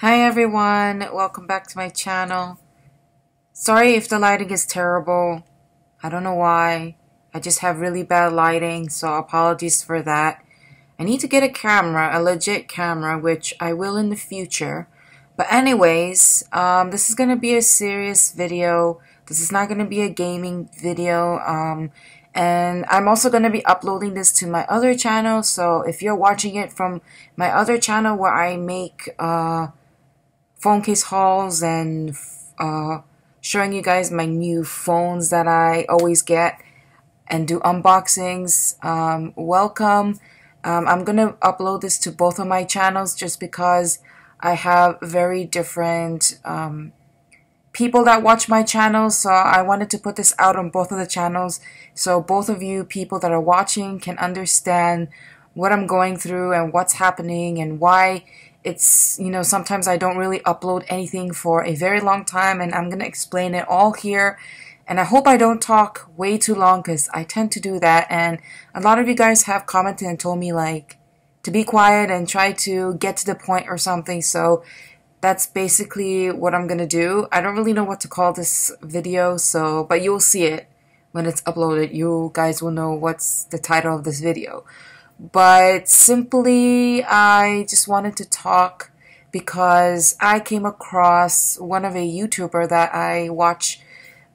Hi everyone, welcome back to my channel. Sorry if the lighting is terrible. I don't know why. I just have really bad lighting, so apologies for that. I need to get a camera, a legit camera, which I will in the future. But anyways, this is going to be a serious video. This is not going to be a gaming video. And I'm also going to be uploading this to my other channel. So if you're watching it from my other channel where I make phone case hauls and showing you guys my new phones that I always get and do unboxings, welcome. I'm gonna upload this to both of my channels just because I have very different people that watch my channel, so I wanted to put this out on both of the channels so both of you people that are watching can understand what I'm going through and what's happening and why it's, you know, sometimes I don't really upload anything for a very long time, and I'm going to explain it all here. And I hope I don't talk way too long because I tend to do that. And a lot of you guys have commented and told me like to be quiet and try to get to the point or something. So that's basically what I'm going to do. I don't really know what to call this video, but you'll see it when it's uploaded. You guys will know what's the title of this video. But simply, I just wanted to talk because I came across one of a YouTuber that I watch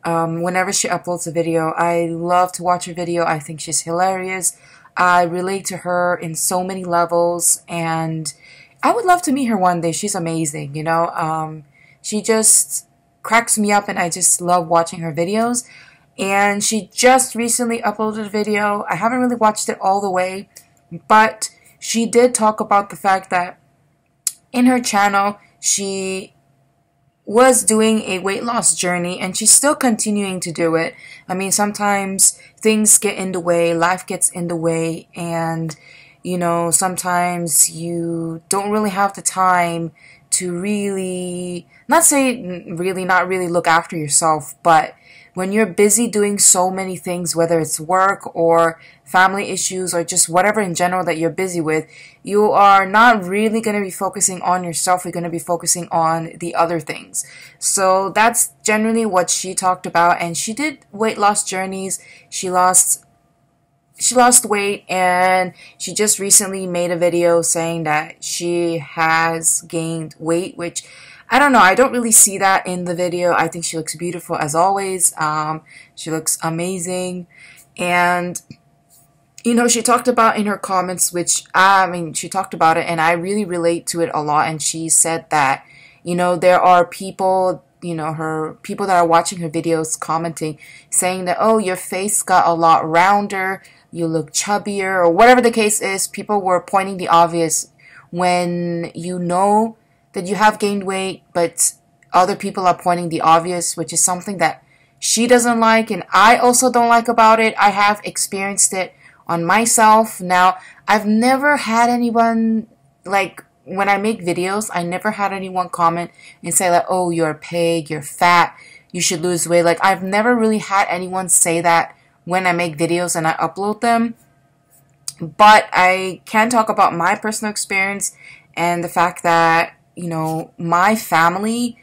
whenever she uploads a video. I love to watch her video. I think she's hilarious. I relate to her in so many levels, and I would love to meet her one day. She's amazing, you know. She just cracks me up, and I just love watching her videos. And she just recently uploaded a video. I haven't really watched it all the way, but she did talk about the fact that in her channel, she was doing a weight loss journey and she's still continuing to do it. I mean, sometimes things get in the way, life gets in the way, and, you know, sometimes you don't really have the time to really, not really look after yourself, but when you're busy doing so many things, whether it's work or family issues or just whatever in general that you're busy with, you are not really going to be focusing on yourself. You're going to be focusing on the other things. So that's generally what she talked about. And she did weight loss journeys. She lost weight, and she just recently made a video saying that she has gained weight, which I don't know. I don't really see that in the video. I think she looks beautiful as always. She looks amazing. And, you know, she talked about in her comments, which, I mean, she talked about it and I really relate to it a lot. And she said that, you know, there are people, you know, people that are watching her videos commenting, saying that, oh, your face got a lot rounder, you look chubbier, or whatever the case is. People were pointing the obvious when you know that you have gained weight, but other people are pointing the obvious, which is something that she doesn't like, and I also don't like about it. I have experienced it on myself. Now, I've never had anyone, like, when I make videos, I never had anyone comment and say, like, oh, you're a pig, you're fat, you should lose weight. Like, I've never really had anyone say that when I make videos and I upload them. But I can talk about my personal experience and the fact that, you know, my family,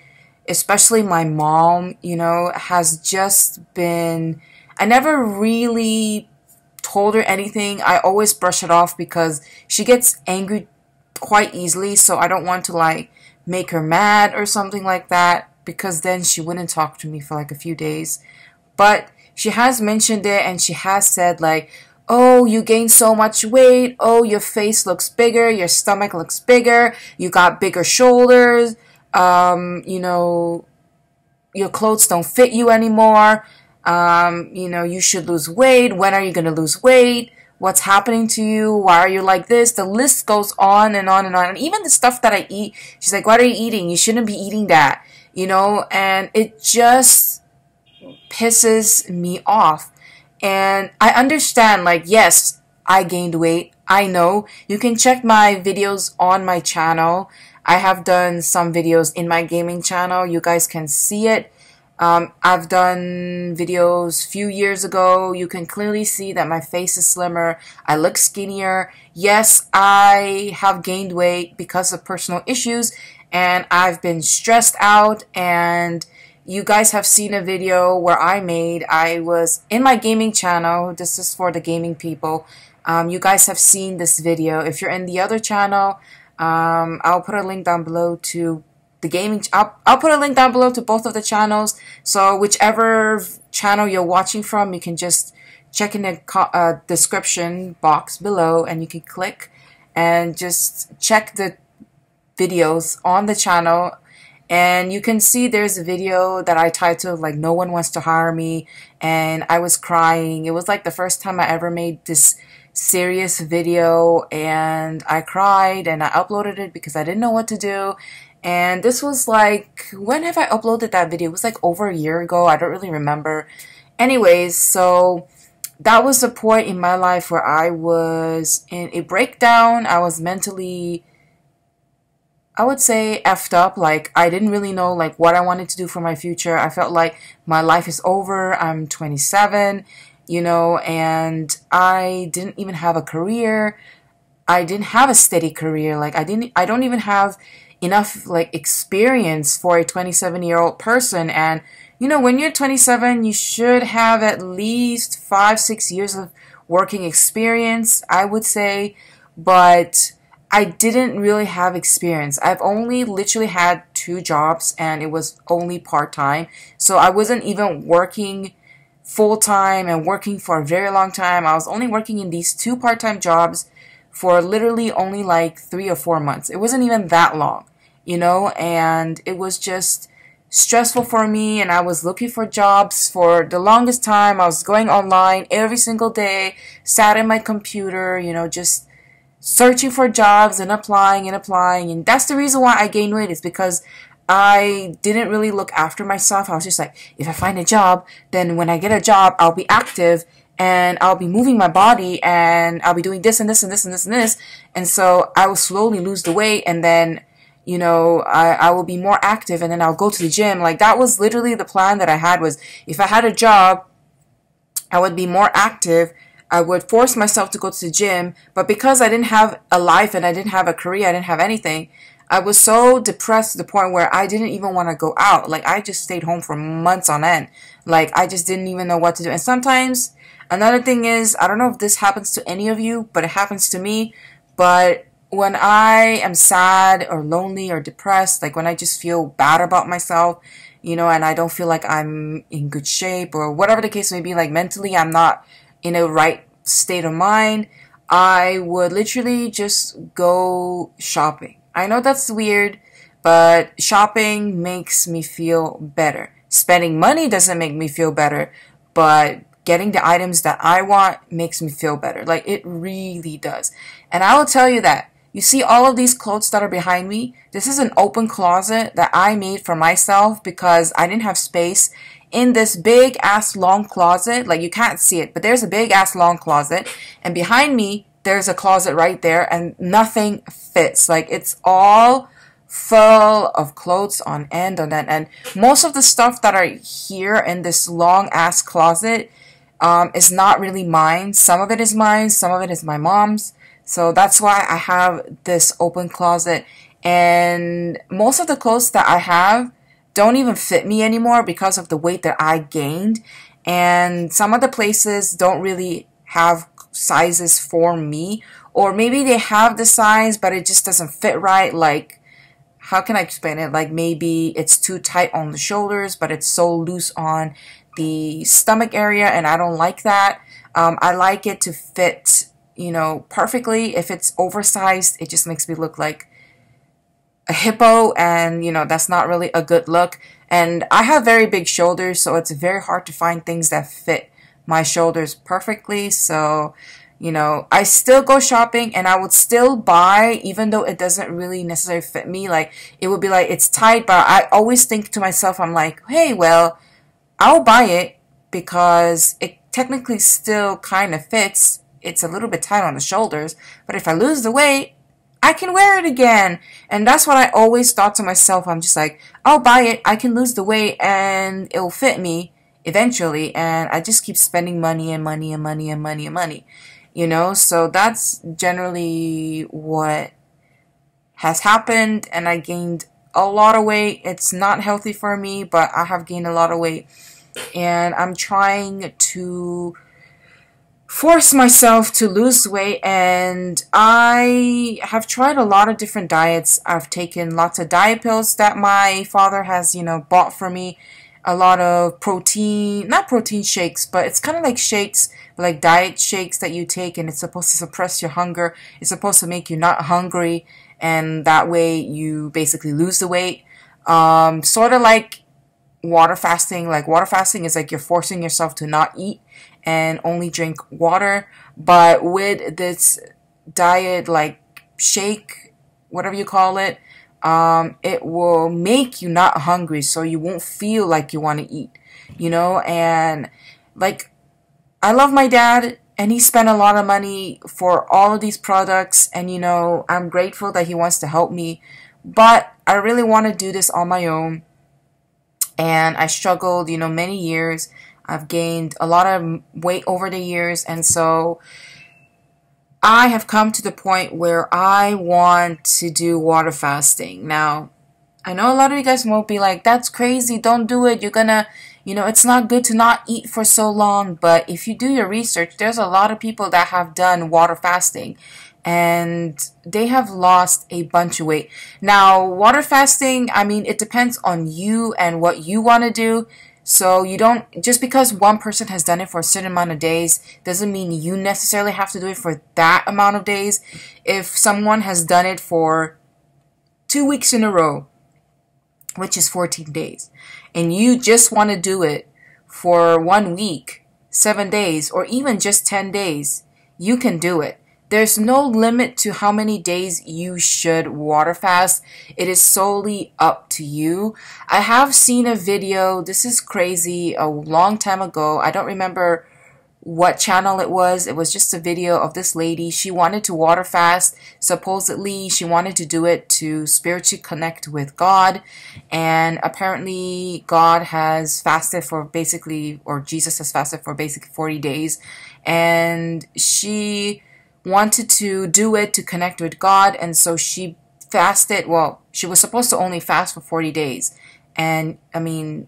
especially my mom, you know, has just been, I never really told her anything. I always brush it off because she gets angry quite easily, so I don't want to like make her mad or something like that, because then she wouldn't talk to me for like a few days. But she has mentioned it, and she has said like, oh, you gained so much weight, oh, your face looks bigger, your stomach looks bigger, you got bigger shoulders, you know, your clothes don't fit you anymore, you know, you should lose weight, when are you going to lose weight, what's happening to you, why are you like this? The list goes on and on and on. And even the stuff that I eat, she's like, what are you eating? You shouldn't be eating that, you know, and it just pisses me off. And I understand, like, yes, I gained weight. I know. You can check my videos on my channel. I have done some videos in my gaming channel. You guys can see it. I've done videos a few years ago. You can clearly see that my face is slimmer. I look skinnier. Yes, I have gained weight because of personal issues. and I've been stressed out, and you guys have seen a video where I was in my gaming channel. This is for the gaming people. You guys have seen this video. If you're in the other channel, I'll put a link down below to the gaming. I'll put a link down below to both of the channels. So whichever channel you're watching from, you can just check in the description box below, and you can click and just check the videos on the channel, and you can see there's a video that I titled like "No One Wants to Hire Me," and I was crying. It was like the first time I ever made this serious video, and I cried, and I uploaded it because I didn't know what to do. And this was like, when have I uploaded that video? It was like over a year ago. I don't really remember. Anyways, so that was the point in my life where I was in a breakdown. I was mentally, I would say, effed up. Like, I didn't really know like what I wanted to do for my future. I felt like my life is over. I'm 27, you know, and I didn't even have a career. I didn't have a steady career. Like, I don't even have enough like experience for a 27-year-old person. And you know, when you're 27, you should have at least 5-6 years of working experience, I would say. But I didn't really have experience. I've only literally had 2 jobs, and it was only part-time. So I wasn't even working full-time and working for a very long time. I was only working in these 2 part-time jobs for literally only like 3 or 4 months. It wasn't even that long, you know, and it was just stressful for me, and I was looking for jobs for the longest time. I was going online every single day, sat at my computer, you know, just searching for jobs and applying and applying. And that's the reason why I gained weight, is because I didn't really look after myself. I was just like, if I find a job, then when I get a job, I'll be active and I'll be moving my body and I'll be doing this and this and this and this and this. And so I will slowly lose the weight, and then, you know, I will be more active, and then I'll go to the gym. Like, that was literally the plan that I had, was if I had a job, I would be more active. I would force myself to go to the gym. But because I didn't have a life and I didn't have a career, I didn't have anything, I was so depressed to the point where I didn't even want to go out. Like, I just stayed home for months on end. Like, I just didn't even know what to do. And sometimes, another thing is, I don't know if this happens to any of you, but it happens to me. But when I am sad or lonely or depressed, like when I just feel bad about myself, you know, and I don't feel like I'm in good shape, or whatever the case may be, like mentally I'm not in a right state of mind, I would literally just go shopping. I know that's weird, but shopping makes me feel better. Spending money doesn't make me feel better, but getting the items that I want makes me feel better. Like, it really does. And I will tell you that. You see all of these clothes that are behind me? This is an open closet that I made for myself because I didn't have space in this big ass long closet. Like, you can't see it, but there's a big ass long closet, and behind me there's a closet right there, and nothing fits. Like, it's all full of clothes on end, and most of the stuff that are here in this long ass closet is not really mine. Some of it is mine, some of it is my mom's. So that's why I have this open closet, and most of the clothes that I have don't even fit me anymore because of the weight that I gained, and some of the places don't really have sizes for me, or maybe they have the size but it just doesn't fit right. Like, how can I explain it? Like, maybe it's too tight on the shoulders but it's so loose on the stomach area, and I don't like that. I like it to fit, you know, perfectly. If it's oversized, it just makes me look like a hippo, and you know, that's not really a good look. And I have very big shoulders, so it's very hard to find things that fit my shoulders perfectly. So, you know, I still go shopping and I would still buy, even though it doesn't really necessarily fit me. Like, it would be like, it's tight, but I always think to myself, I'm like, hey, well, I'll buy it because it technically still kind of fits. It's a little bit tight on the shoulders, but if I lose the weight, I can wear it again. And that's what I always thought to myself. I'm just like, I'll buy it, I can lose the weight, and it'll fit me eventually. And I just keep spending money and money and money and money and money, you know. So that's generally what has happened, and I gained a lot of weight. It's not healthy for me, but I have gained a lot of weight. And I'm trying to force myself to lose weight, and I have tried a lot of different diets. I've taken lots of diet pills that my father has, bought for me. A lot of protein, not protein shakes, but it's kind of like shakes, like diet shakes that you take, and it's supposed to suppress your hunger. It's supposed to make you not hungry, and that way you basically lose the weight. Sort of like water fasting. Like water fasting is like you're forcing yourself to not eat and only drink water. But with this diet, like shake, whatever you call it, it will make you not hungry, so you won't feel like you want to eat, and like, I love my dad, and he spent a lot of money for all of these products, and I'm grateful that he wants to help me, but I really want to do this on my own. And I struggled, many years. I've gained a lot of weight over the years, and so I have come to the point where I want to do water fasting. Now, I know a lot of you guys won't be like, that's crazy, don't do it, you're gonna, it's not good to not eat for so long. But if you do your research, there's a lot of people that have done water fasting, and they have lost a bunch of weight. Now, water fasting, I mean, it depends on you and what you want to do. So you don't, just because one person has done it for a certain amount of days doesn't mean you necessarily have to do it for that amount of days. If someone has done it for 2 weeks in a row, which is 14 days, and you just want to do it for 1 week, 7 days, or even just 10 days, you can do it. There's no limit to how many days you should water fast. It is solely up to you. I have seen a video, this is crazy, a long time ago. I don't remember what channel it was. It was just a video of this lady. She wanted to water fast. Supposedly, she wanted to do it to spiritually connect with God. And apparently, God has fasted for basically, or Jesus has fasted for basically 40 days. And she wanted to do it to connect with God, and so she fasted. Well, she was supposed to only fast for 40 days. And I mean,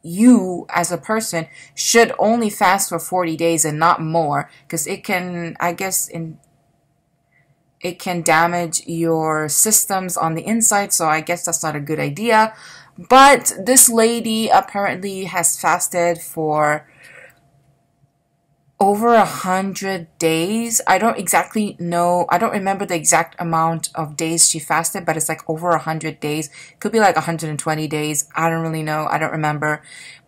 you as a person should only fast for 40 days and not more, because it can, I guess, it can damage your systems on the inside, so I guess that's not a good idea. But this lady apparently has fasted for over 100 days. I don't exactly know. I don't remember the exact amount of days she fasted, but it's like over 100 days. Could be like 120 days. I don't really know. I don't remember.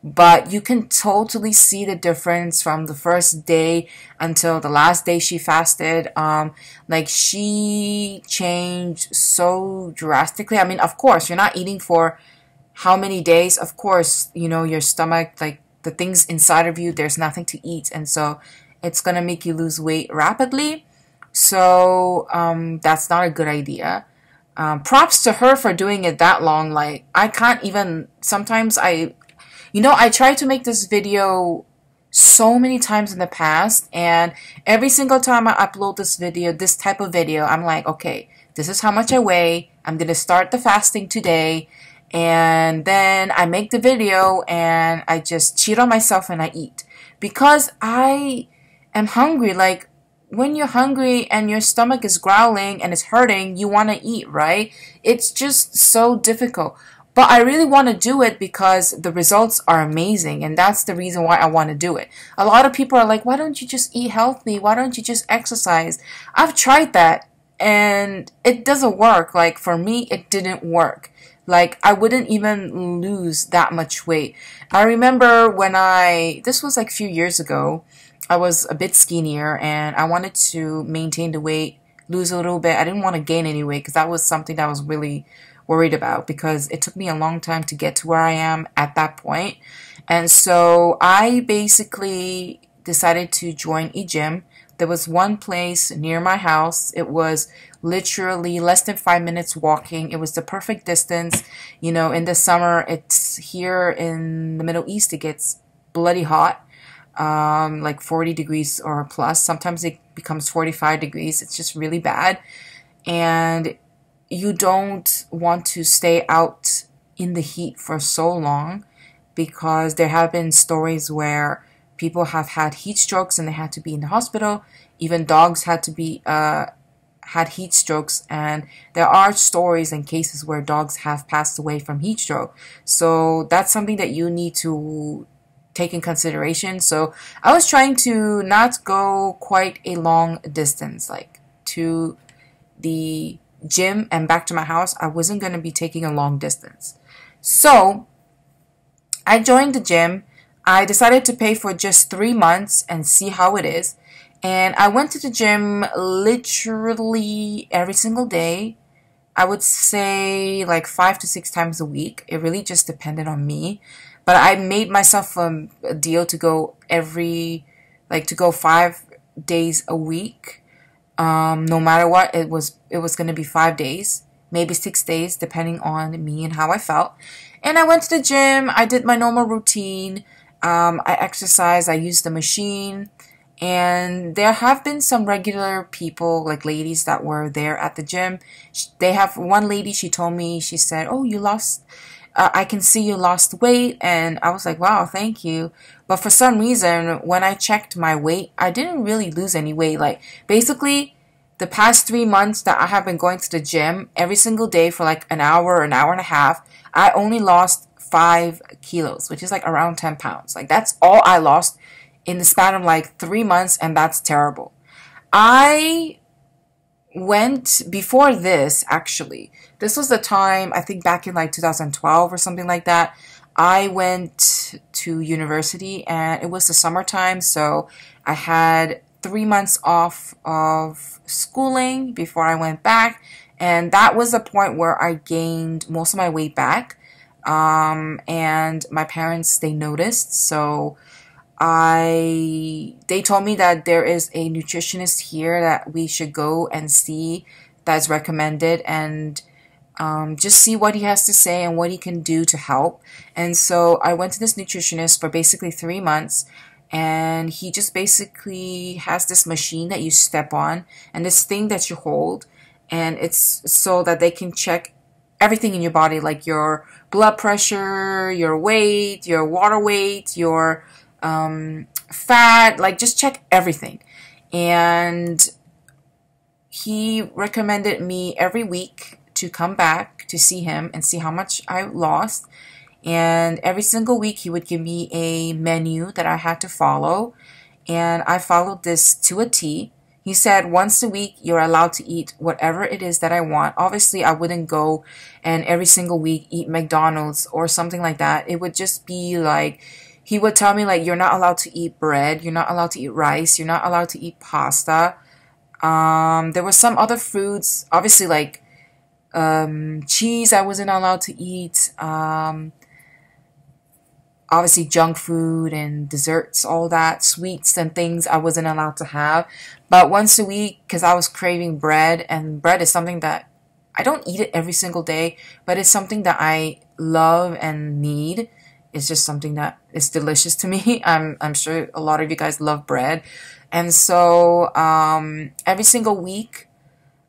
But you can totally see the difference from the first day until the last day she fasted. Like, she changed so drastically. I mean, of course, you're not eating for how many days? Of course, your stomach, like, the things inside of you, there's nothing to eat, and so it's gonna make you lose weight rapidly. So that's not a good idea. Props to her for doing it that long. Like, I can't even, sometimes I tried to make this video so many times in the past, and every single time I upload this type of video, I'm like, okay, this is how much I weigh, I'm gonna start the fasting today. And then I make the video and I just cheat on myself and I eat. Because I am hungry. Like, when you're hungry and your stomach is growling and it's hurting, you want to eat, right? It's just so difficult. But I really want to do it because the results are amazing. And that's the reason why I want to do it. A lot of people are like, why don't you just eat healthy? Why don't you just exercise? I've tried that and it doesn't work. Like, for me, it didn't work. Like, I wouldn't even lose that much weight. I remember when this was like a few years ago, I was a bit skinnier and I wanted to maintain the weight, lose a little bit. I didn't want to gain any weight because that was something that I was really worried about, because it took me a long time to get to where I am at that point. And so I basically decided to join a gym. There was one place near my house. It was literally less than 5 minutes walking. It was the perfect distance. In the summer, it's here in the Middle East, it gets bloody hot, like 40 degrees or plus. Sometimes it becomes 45 degrees. It's just really bad. And you don't want to stay out in the heat for so long, because there have been stories where people have had heat strokes and they had to be in the hospital. Even dogs had to be had heat strokes, and there are stories and cases where dogs have passed away from heat stroke. So that's something that you need to take in consideration. So I was trying to not go quite a long distance, like to the gym and back to my house. I wasn't going to be taking a long distance. So I joined the gym. I decided to pay for just 3 months and see how it is. And I went to the gym literally every single day. I would say like 5 to 6 times a week. It really just depended on me. But I made myself a deal to go to go 5 days a week. No matter what, it was going to be 5 days, maybe 6 days, depending on me and how I felt. And I went to the gym. I did my normal routine. I exercised. I used the machine. And there have been some regular people, like ladies, that were there at the gym. They have one lady, she told me, she said, "Oh, you lost, I can see you lost weight." And I was like, wow, thank you. But for some reason, when I checked my weight, I didn't really lose any weight. Like, basically, the past 3 months that I have been going to the gym every single day for like an hour and a half, I only lost 5 kilos, which is like around 10 pounds. Like, that's all I lost in the span of like 3 months, and that's terrible. I went before this, actually. This was the time, I think back in like 2012 or something like that. I went to university and it was the summertime, so I had 3 months off of schooling before I went back, and that was the point where I gained most of my weight back. And my parents, they noticed, so they told me that there is a nutritionist here that we should go and see, that's recommended, and just see what he has to say and what he can do to help. And so I went to this nutritionist for basically 3 months, and he just basically has this machine that you step on and this thing that you hold, and it's so that they can check everything in your body, like your blood pressure, your weight, your water weight, your fat, like just check everything. And he recommended me every week to come back to see him and see how much I lost. And every single week he would give me a menu that I had to follow, and I followed this to a T. He said once a week you're allowed to eat whatever it is that I want. Obviously, I wouldn't go and every single week eat McDonald's or something like that. It would just be like, he would tell me like, you're not allowed to eat bread, you're not allowed to eat rice, you're not allowed to eat pasta. There were some other foods, obviously like cheese I wasn't allowed to eat. Obviously junk food and desserts, all that, sweets and things I wasn't allowed to have. But once a week, because I was craving bread, and bread is something that I don't eat it every single day, but it's something that I love and need. It's just something that is delicious to me. I'm sure a lot of you guys love bread. And so every single week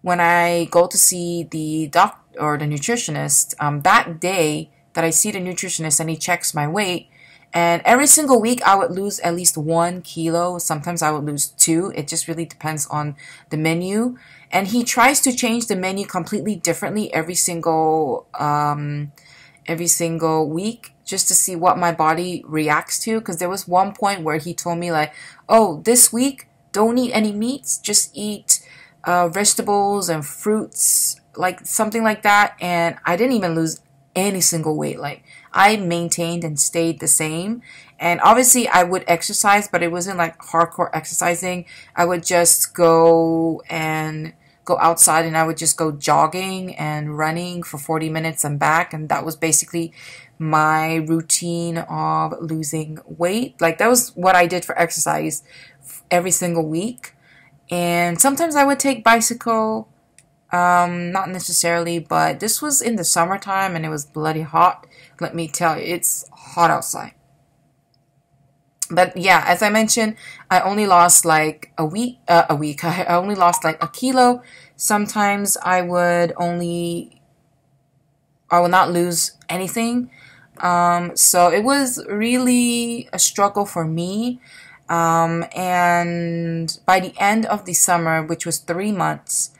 when I go to see the doctor or the nutritionist, that day that I see the nutritionist and he checks my weight, and every single week I would lose at least 1 kilo. Sometimes I would lose 2. It just really depends on the menu. And he tries to change the menu completely differently every single week, just to see what my body reacts to. Because there was one point where he told me like, oh, this week don't eat any meats, just eat vegetables and fruits, like something like that. And I didn't even lose any single weight. Like, I maintained and stayed the same. And obviously I would exercise, but it wasn't like hardcore exercising. I would just go outside, and I would just go jogging and running for 40 minutes and back, and that was basically my routine of losing weight. Like, that was what I did for exercise every single week. And sometimes I would take bicycle, not necessarily, but this was in the summertime and it was bloody hot. Let me tell you, it's hot outside. But yeah, as I mentioned, I only lost like a week. I only lost like a kilo. Sometimes I would only I will not lose anything. So it was really a struggle for me. And by the end of the summer, which was 3 months,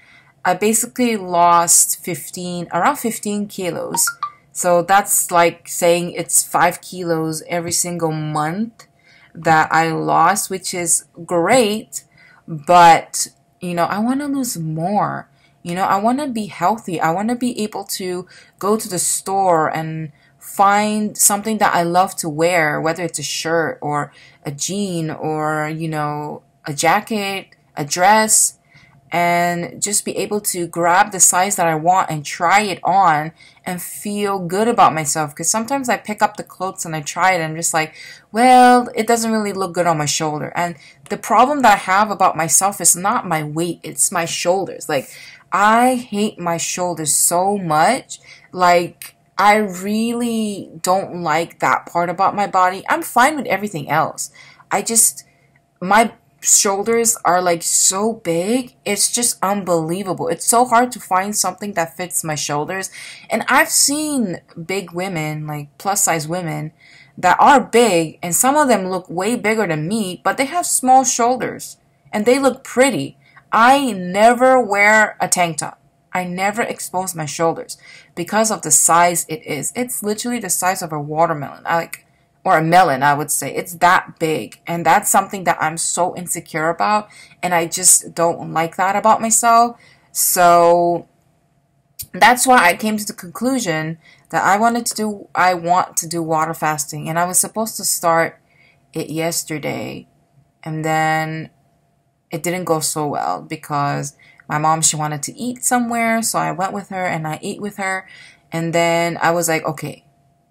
I basically lost around 15 kilos. So that's like saying it's 5 kilos every single month that I lost, which is great. But, I want to lose more. I want to be healthy. I want to be able to go to the store and find something that I love to wear, whether it's a shirt or a jean or, a jacket, a dress, and just be able to grab the size that I want and try it on and feel good about myself. Because sometimes I pick up the clothes and I try it and I'm just like, well, it doesn't really look good on my shoulder. And the problem that I have about myself is not my weight, it's my shoulders. Like, I hate my shoulders so much. Like, I really don't like that part about my body. I'm fine with everything else. My shoulders are like so big. It's just unbelievable. It's so hard to find something that fits my shoulders. And I've seen big women, like plus size women, that are big, and some of them look way bigger than me, but they have small shoulders and they look pretty. I never wear a tank top. I never expose my shoulders because of the size it is. It's literally the size of a watermelon. Or a melon, I would say. It's that big. And that's something that I'm so insecure about. And I just don't like that about myself. So that's why I came to the conclusion that I want to do water fasting. And I was supposed to start it yesterday. And then it didn't go so well because my mom, she wanted to eat somewhere. So I went with her and I ate with her. And then I was like, okay,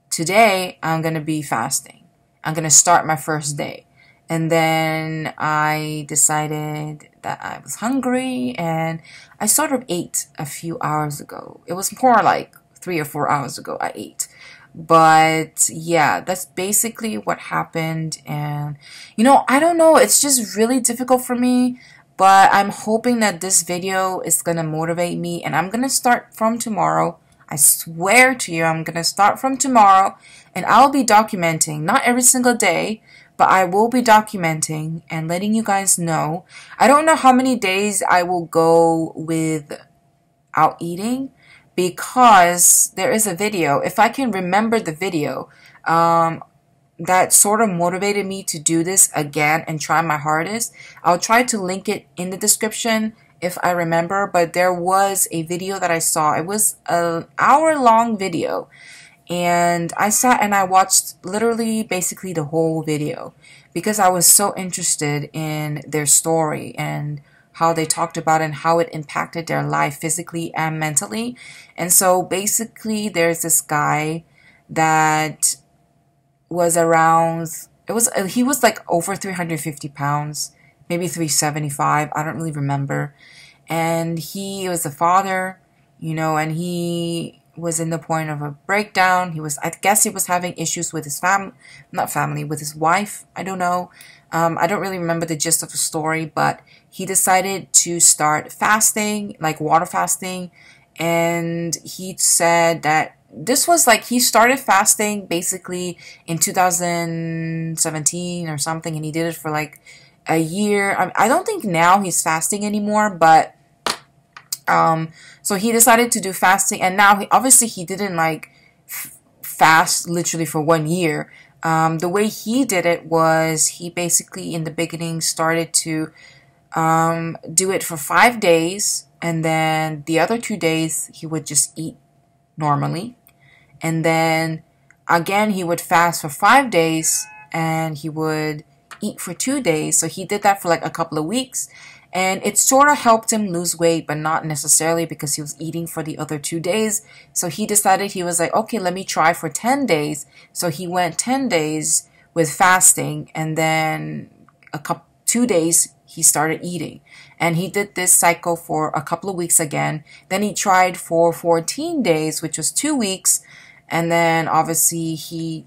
today I'm going to be fasting. I'm going to start my first day. And then I decided that I was hungry and I sort of ate a few hours ago. It was more like 3 or 4 hours ago I ate. But yeah, that's basically what happened. And, I don't know. It's just really difficult for me. But I'm hoping that this video is going to motivate me. And I'm going to start from tomorrow. I swear to you, I'm going to start from tomorrow and I'll be documenting, not every single day, but I will be documenting and letting you guys know. I don't know how many days I will go without eating because there is a video. If I can remember the video, that sort of motivated me to do this again and try my hardest. I'll try to link it in the description if I remember, but there was a video that I saw. It was an hour-long video, and I sat and I watched literally basically the whole video because I was so interested in their story and how they talked about it and how it impacted their life physically and mentally. And so basically there's this guy that was he was like over 350 pounds, maybe 375, I don't really remember. And he was a father, and he was in the point of a breakdown. I guess he was having issues with his with his wife. I don't know. I don't really remember the gist of the story, but he decided to start fasting, like water fasting. And he said that this was like, he started fasting basically in 2017 or something, and he did it for like a year. I don't think now he's fasting anymore, but so he decided to do fasting, and now obviously he didn't like fast literally for 1 year. The way he did it was he basically in the beginning started to do it for 5 days, and then the other 2 days he would just eat normally. And then again, he would fast for 5 days and he would eat for 2 days. So he did that for like a couple of weeks. And it sort of helped him lose weight, but not necessarily because he was eating for the other 2 days. So he decided, he was like, okay, let me try for 10 days. So he went 10 days with fasting, and then 2 days he started eating. And he did this cycle for a couple of weeks again. Then he tried for 14 days, which was 2 weeks. And then obviously he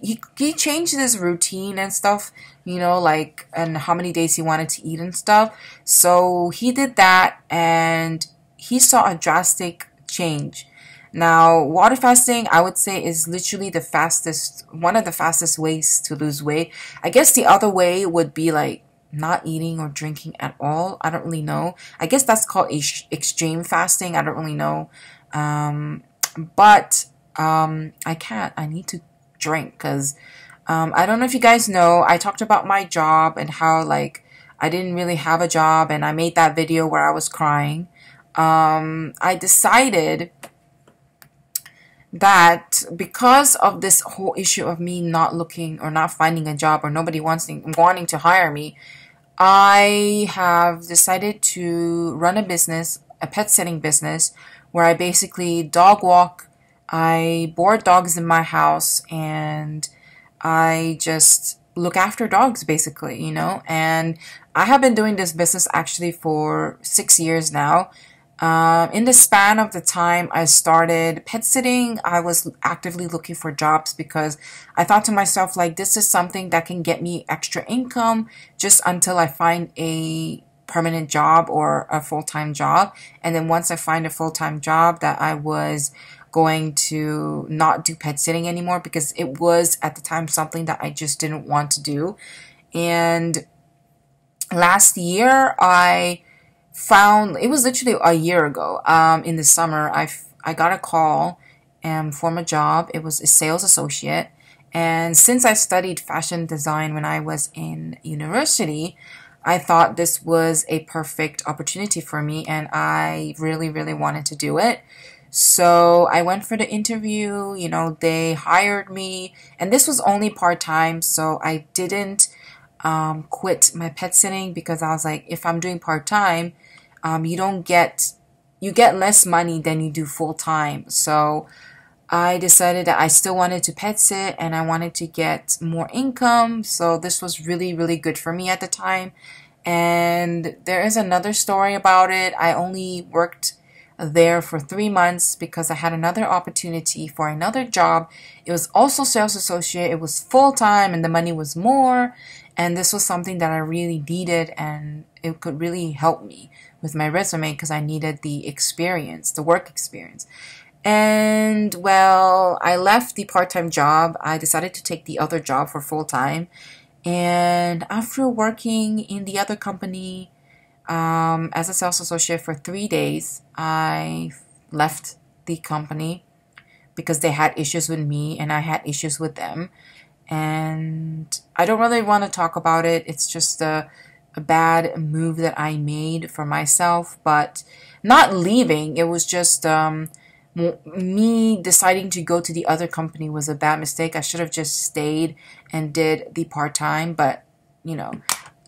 changed his routine and stuff, like, and how many days he wanted to eat and stuff. So he did that and he saw a drastic change. Now, water fasting, I would say, is literally the fastest, one of the fastest ways to lose weight. I guess the other way would be like not eating or drinking at all. I don't really know. I guess that's called extreme fasting. I don't really know. But I can't. I need to drink because I don't know if you guys know. I talked about my job and how like I didn't really have a job, and I made that video where I was crying. I decided that because of this whole issue of me not looking or not finding a job or nobody wanting to hire me, I have decided to run a business, a pet sitting business, where I basically dog walk. I board dogs in my house and I just look after dogs basically, you know. And I have been doing this business actually for 6 years now. In the span of the time I started pet sitting, I was actively looking for jobs because I thought to myself, like, this is something that can get me extra income just until I find a permanent job or a full-time job. And then once I find a full-time job, that I was going to not do pet sitting anymore because it was at the time something that I just didn't want to do. And last year I found, it was literally a year ago, in the summer, I got a call from a job. It was a sales associate. And since I studied fashion design when I was in university, I thought this was a perfect opportunity for me, and I really, really wanted to do it. So I went for the interview, you know, they hired me, and this was only part-time, so I didn't quit my pet sitting because I was like, if I'm doing part-time, you get less money than you do full-time. So I decided that I still wanted to pet sit and I wanted to get more income. So this was really, really good for me at the time. And there is another story about it. I only worked there for 3 months because I had another opportunity for another job. It was also sales associate. It was full-time and the money was more. And this was something that I really needed, and it could really help me with my resume because I needed the experience, the work experience. And well, I left the part-time job. I decided to take the other job for full-time. And after working in the other company as a sales associate for 3 days, I left the company because they had issues with me and I had issues with them. And I don't really want to talk about it. It's just a bad move that I made for myself, but not leaving. It was just me deciding to go to the other company was a bad mistake. I should have just stayed and did the part-time, but you know,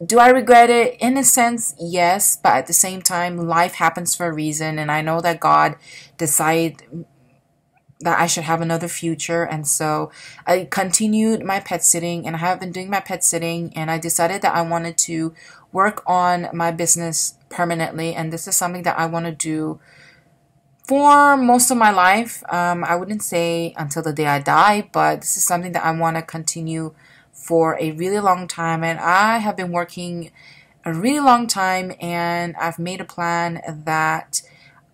do I regret it? In a sense, yes, but at the same time, life happens for a reason, and I know that God decided that I should have another future. And so I continued my pet sitting, and I have been doing my pet sitting, and I decided that I wanted to work on my business permanently, and this is something that I want to do for most of my life. I wouldn't say until the day I die, but this is something that I want to continue for a really long time. And I have been working a really long time, and I've made a plan that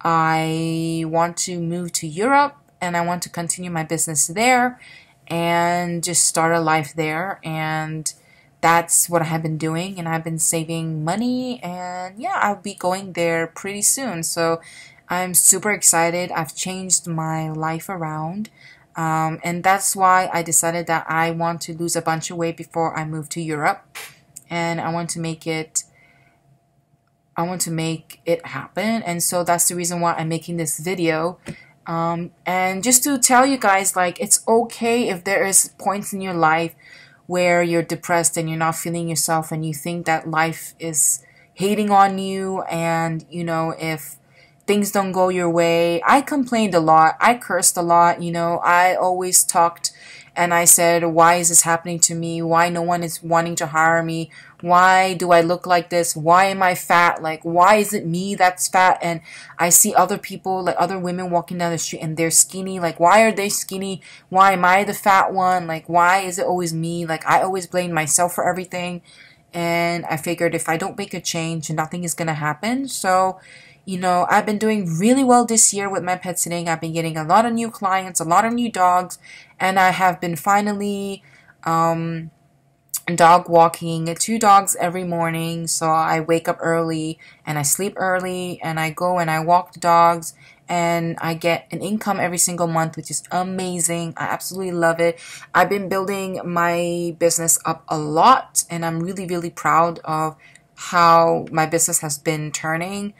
I want to move to Europe and I want to continue my business there and just start a life there. And that's what I have been doing, and I've been saving money, and yeah, I'll be going there pretty soon. So I'm super excited. I've changed my life around. And that's why I decided that I want to lose a bunch of weight before I move to Europe. And I want to make it happen. And so that's the reason why I'm making this video. And just to tell you guys, like, it's okay if there is points in your life where you're depressed and you're not feeling yourself and you think that life is hating on you, and you know, if things don't go your way. I complained a lot. I cursed a lot. You know, I always talked and I said, why is this happening to me? Why no one is wanting to hire me? Why do I look like this? Why am I fat? Like, why is it me that's fat? And I see other people, like other women walking down the street and they're skinny. Like, why are they skinny? Why am I the fat one? Like, why is it always me? Like, I always blame myself for everything. And I figured if I don't make a change, nothing is going to happen. So You know, I've been doing really well this year with my pet sitting. I've been getting a lot of new clients, a lot of new dogs, and I have been finally dog walking 2 dogs every morning. So I wake up early and I sleep early and I go and I walk the dogs and I get an income every single month, which is amazing. I absolutely love it. I've been building my business up a lot and I'm really, really proud of how my business has been turning.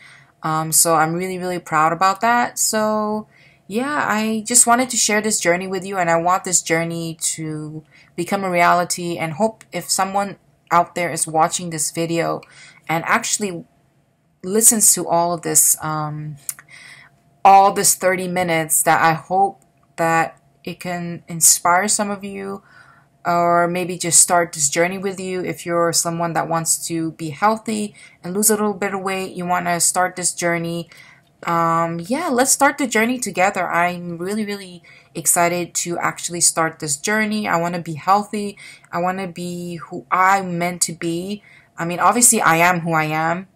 So I'm really, really proud about that. So yeah, I just wanted to share this journey with you, and I want this journey to become a reality, and hope if someone out there is watching this video and actually listens to all this 30 minutes, that I hope that it can inspire some of you, or maybe just start this journey with you. If you're someone that wants to be healthy and lose a little bit of weight, you want to start this journey, yeah, let's start the journey together. I'm really, really excited to actually start this journey. I want to be healthy. I want to be who I'm meant to be. I mean, obviously I am who I am,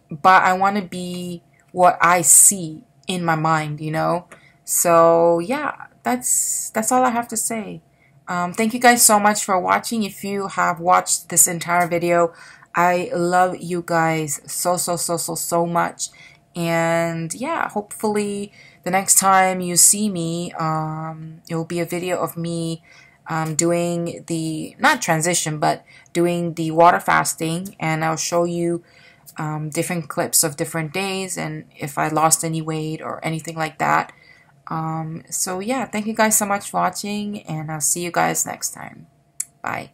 but I want to be what I see in my mind, you know? So yeah, that's all I have to say. Thank you guys so much for watching. If you have watched this entire video, I love you guys so much. And yeah, hopefully the next time you see me, it will be a video of me doing the, not transition, but doing the water fasting, and I'll show you different clips of different days and if I lost any weight or anything like that. So yeah, thank you guys so much for watching, and I'll see you guys next time. Bye.